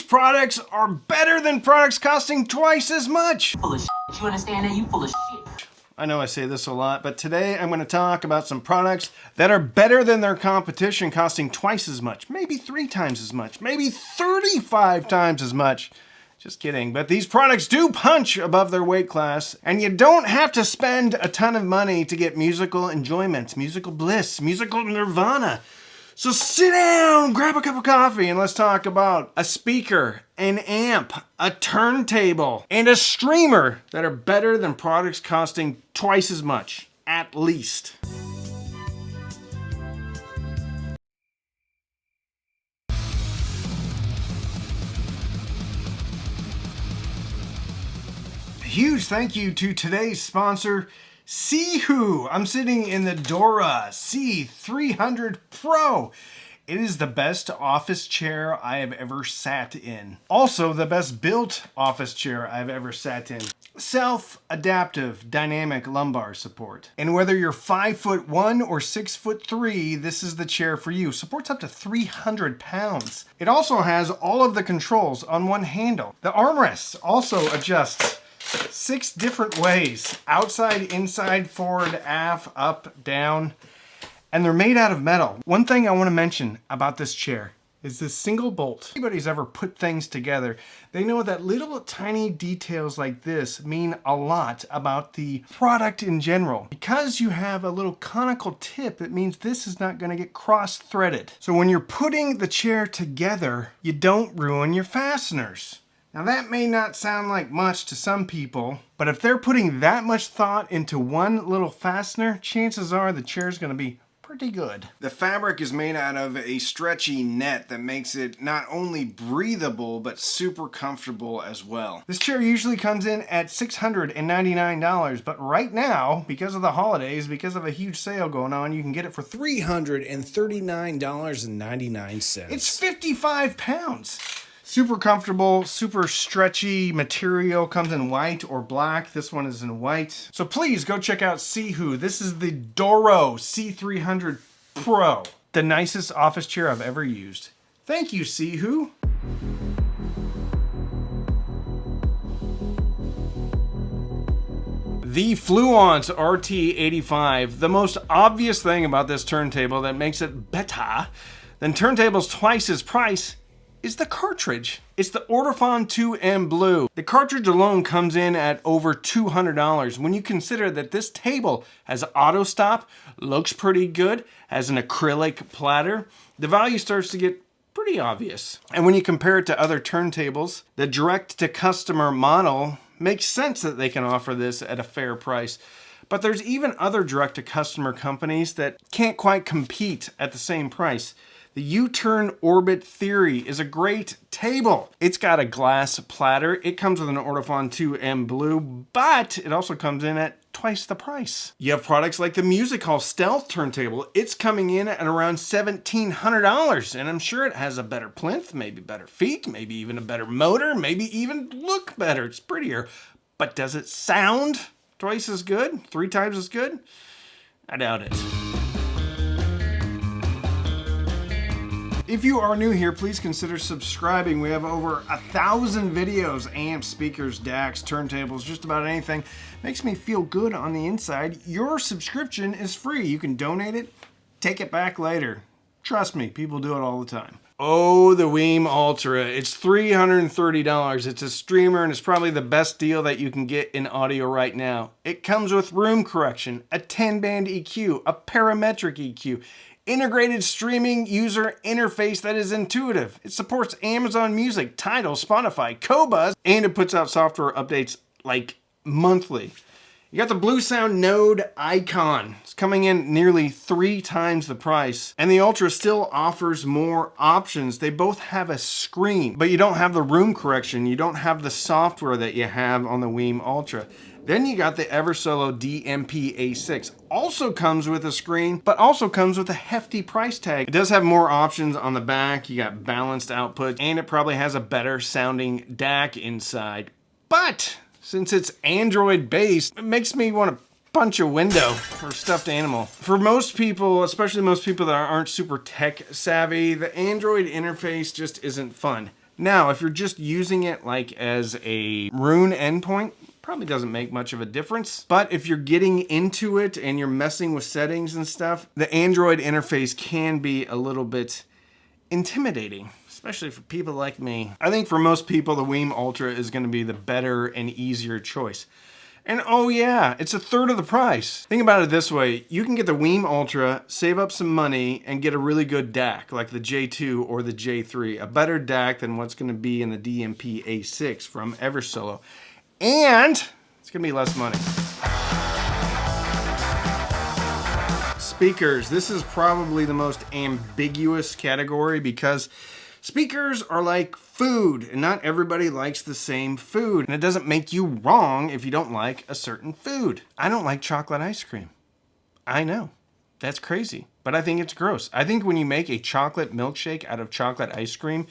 products are better than products costing twice as much. Full of shit. You understand that? You full of shit. I know I say this a lot, but today I'm going to talk about some products that are better than their competition, costing twice as much, maybe 3 times as much, maybe 35 times as much. Just kidding, but these products do punch above their weight class, and you don't have to spend a ton of money to get musical enjoyment, musical bliss, musical nirvana. So sit down, grab a cup of coffee, and let's talk about a speaker, an amp, a turntable, and a streamer that are better than products costing twice as much, at least. A huge thank you to today's sponsor, Sihoo. I'm sitting in the Dora C300 Pro. It is the best office chair I have ever sat in. Also, the best built office chair I've ever sat in. Self-adaptive dynamic lumbar support. And whether you're 5'1" or 6'3", this is the chair for you. Supports up to 300 pounds. It also has all of the controls on one handle. The armrests also adjusts 6 different ways: outside, inside, forward, aft, up, down, and they're made out of metal. One thing I want to mention about this chair is this single bolt. If anybody's ever put things together, they know that little tiny details like this mean a lot about the product in general. Because you have a little conical tip, it means this is not going to get cross-threaded. So when you're putting the chair together, you don't ruin your fasteners. Now that may not sound like much to some people, but if they're putting that much thought into one little fastener, chances are the chair's going to be pretty good. The fabric is made out of a stretchy net that makes it not only breathable, but super comfortable as well. This chair usually comes in at $699, but right now, because of the holidays, because of a huge sale going on, you can get it for $339.99. It's 55 pounds. Super comfortable, super stretchy material, comes in white or black. This one is in white. So please go check out Sihoo. This is the Doro C300 Pro, the nicest office chair I've ever used. Thank you, Sihoo. The Fluence RT85. The most obvious thing about this turntable that makes it better than turntables twice its price is the cartridge. It's the Ortofon 2M Blue. The cartridge alone comes in at over $200 when you consider that this table has auto stop, looks pretty good, has an acrylic platter. The value starts to get pretty obvious. And when you compare it to other turntables, the direct-to-customer model makes sense that they can offer this at a fair price. But there's even other direct-to-customer companies that can't quite compete at the same price. The U-Turn Orbit Theory is a great table. It's got a glass platter. It comes with an Ortofon 2M Blue, but it also comes in at twice the price. You have products like the Music Hall Stealth turntable. It's coming in at around $1,700, and I'm sure it has a better plinth, maybe better feet, maybe even a better motor, maybe even look better. It's prettier. But does it sound twice as good? 3 times as good? I doubt it. If you are new here, please consider subscribing. We have over 1,000 videos, amps, speakers, DACs, turntables, just about anything. Makes me feel good on the inside. Your subscription is free. You can donate it, take it back later. Trust me, people do it all the time. Oh, the Weem Ultra. It's $330. It's a streamer, and it's probably the best deal that you can get in audio right now. It comes with room correction, a 10-band EQ, a parametric EQ, integrated streaming user interface that is intuitive. It supports Amazon Music, Tidal, Spotify, Qobuz, and it puts out software updates like monthly. You got the Bluesound Node Icon. It's coming in nearly 3 times the price. And the Ultra still offers more options. They both have a screen, but you don't have the room correction. You don't have the software that you have on the Weem Ultra. Then you got the Eversolo DMP-A6. Also comes with a screen, but also comes with a hefty price tag. It does have more options on the back. You got balanced output, and it probably has a better sounding DAC inside. But since it's Android based, it makes me want to punch a window or stuffed animal. For most people, especially most people that aren't super tech savvy, the Android interface just isn't fun. Now, if you're just using it like as a Roon endpoint, probably doesn't make much of a difference. But if you're getting into it and you're messing with settings and stuff, the Android interface can be a little bit intimidating, especially for people like me. I think for most people, the Weem Ultra is going to be the better and easier choice. And oh yeah, it's a third of the price. Think about it this way. You can get the Weem Ultra, save up some money, and get a really good DAC like the J2 or the J3. A better DAC than what's going to be in the DMP A6 from Eversolo. And it's going to be less money. Speakers. This is probably the most ambiguous category because speakers are like food, and not everybody likes the same food. And it doesn't make you wrong if you don't like a certain food. I don't like chocolate ice cream. I know. That's crazy. But I think it's gross. I think when you make a chocolate milkshake out of chocolate ice cream,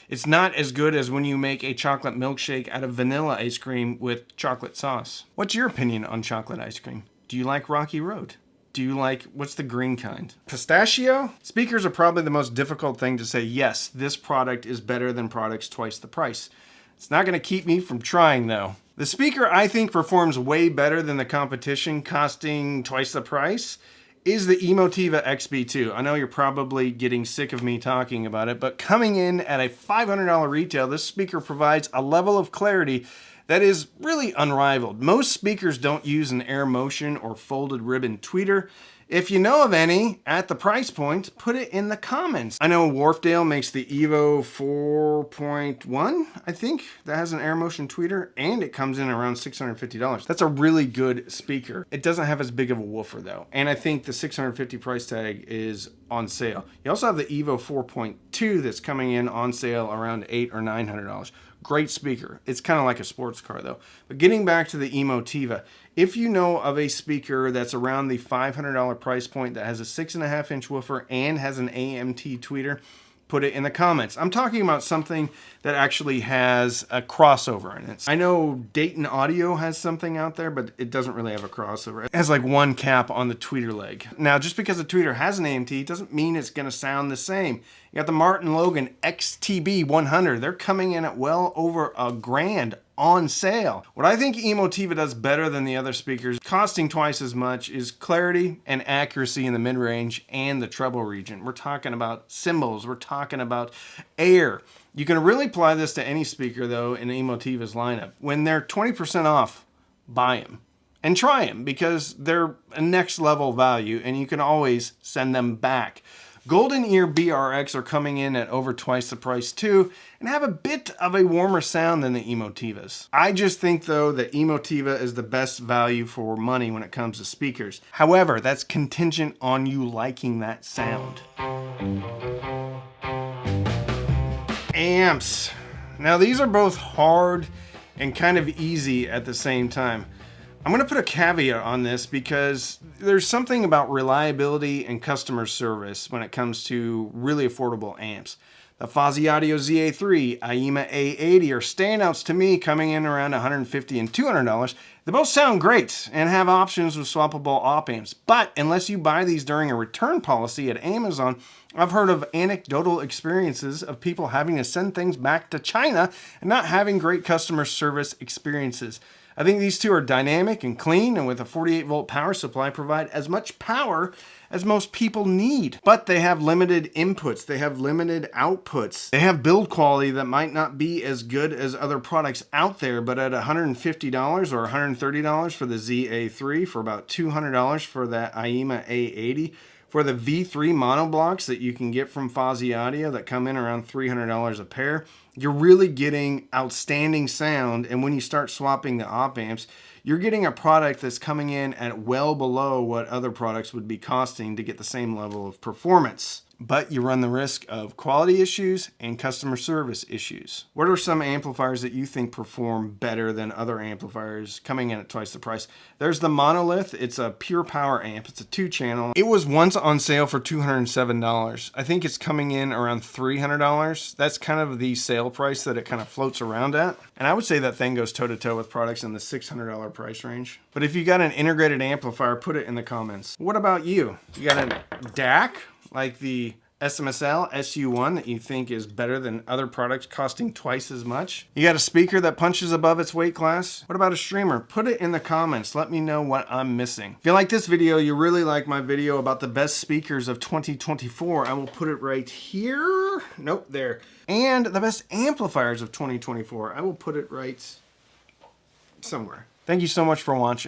it's not as good as when you make a chocolate milkshake out of vanilla ice cream with chocolate sauce. What's your opinion on chocolate ice cream? Do you like Rocky Road? Do you like, what's the green kind? Pistachio? Speakers are probably the most difficult thing to say, yes, this product is better than products twice the price. It's not going to keep me from trying though. The speaker I think performs way better than the competition costing twice the price is the Emotiva XB2. I know you're probably getting sick of me talking about it, but coming in at a $500 retail, this speaker provides a level of clarity that is really unrivaled. Most speakers don't use an Air Motion or folded ribbon tweeter. If you know of any at the price point, put it in the comments. I know Wharfedale makes the Evo 4.1, I think, that has an Air Motion tweeter, and it comes in around $650. That's a really good speaker. It doesn't have as big of a woofer though, and I think the $650 price tag is on sale. You also have the Evo 4.2 that's coming in on sale around $800 or $900. Great speaker. It's kind of like a sports car though. But getting back to the Emotiva, if you know of a speaker that's around the $500 price point that has a 6.5-inch woofer and has an AMT tweeter, put it in the comments. I'm talking about something that actually has a crossover in it. I know Dayton Audio has something out there, but it doesn't really have a crossover. It has like one cap on the tweeter leg. Now, just because the tweeter has an AMT doesn't mean it's going to sound the same. You got the Martin Logan XTB 100. They're coming in at well over $1,000 on sale. What I think Emotiva does better than the other speakers, costing twice as much, is clarity and accuracy in the mid-range and the treble region. We're talking about cymbals. We're talking about air. You can really apply this to any speaker, though, in Emotiva's lineup. When they're 20% off, buy them. And try them, because they're a next level value, and you can always send them back. Golden Ear BRX are coming in at over twice the price too, and have a bit of a warmer sound than the Emotivas. I just think though that Emotiva is the best value for money when it comes to speakers. However, that's contingent on you liking that sound. Amps. Now these are both hard and kind of easy at the same time. I'm going to put a caveat on this because there's something about reliability and customer service when it comes to really affordable amps. The Fozzy Audio ZA3, AYIMA A80 are standouts to me, coming in around $150 and $200. They both sound great and have options with swappable op amps, but unless you buy these during a return policy at Amazon, I've heard of anecdotal experiences of people having to send things back to China and not having great customer service experiences. I think these two are dynamic and clean, and with a 48-volt power supply provide as much power as most people need. But they have limited inputs, they have limited outputs. They have build quality that might not be as good as other products out there, but at $150 or $130 for the ZA3, for about $200 for that AYIMA A80, for the V3 monoblocks that you can get from Fozzy Audio that come in around $300 a pair, you're really getting outstanding sound. And when you start swapping the op amps, you're getting a product that's coming in at well below what other products would be costing to get the same level of performance. But you run the risk of quality issues and customer service issues. What are some amplifiers that you think perform better than other amplifiers coming in at twice the price? There's the Monolith. It's a pure power amp. It's a 2-channel. It was once on sale for $207. I think it's coming in around $300. That's kind of the sale price that it kind of floats around at. And I would say that thing goes toe-to-toe with products in the $600 price range. But if you got an integrated amplifier, put it in the comments. What about you? You got a DAC? Like the SMSL SU1 that you think is better than other products costing twice as much? You got a speaker that punches above its weight class? What about a streamer? Put it in the comments. Let me know what I'm missing. If you like this video, you really like my video about the best speakers of 2024, I will put it right here. Nope, there. And the best amplifiers of 2024, I will put it right somewhere. Thank you so much for watching.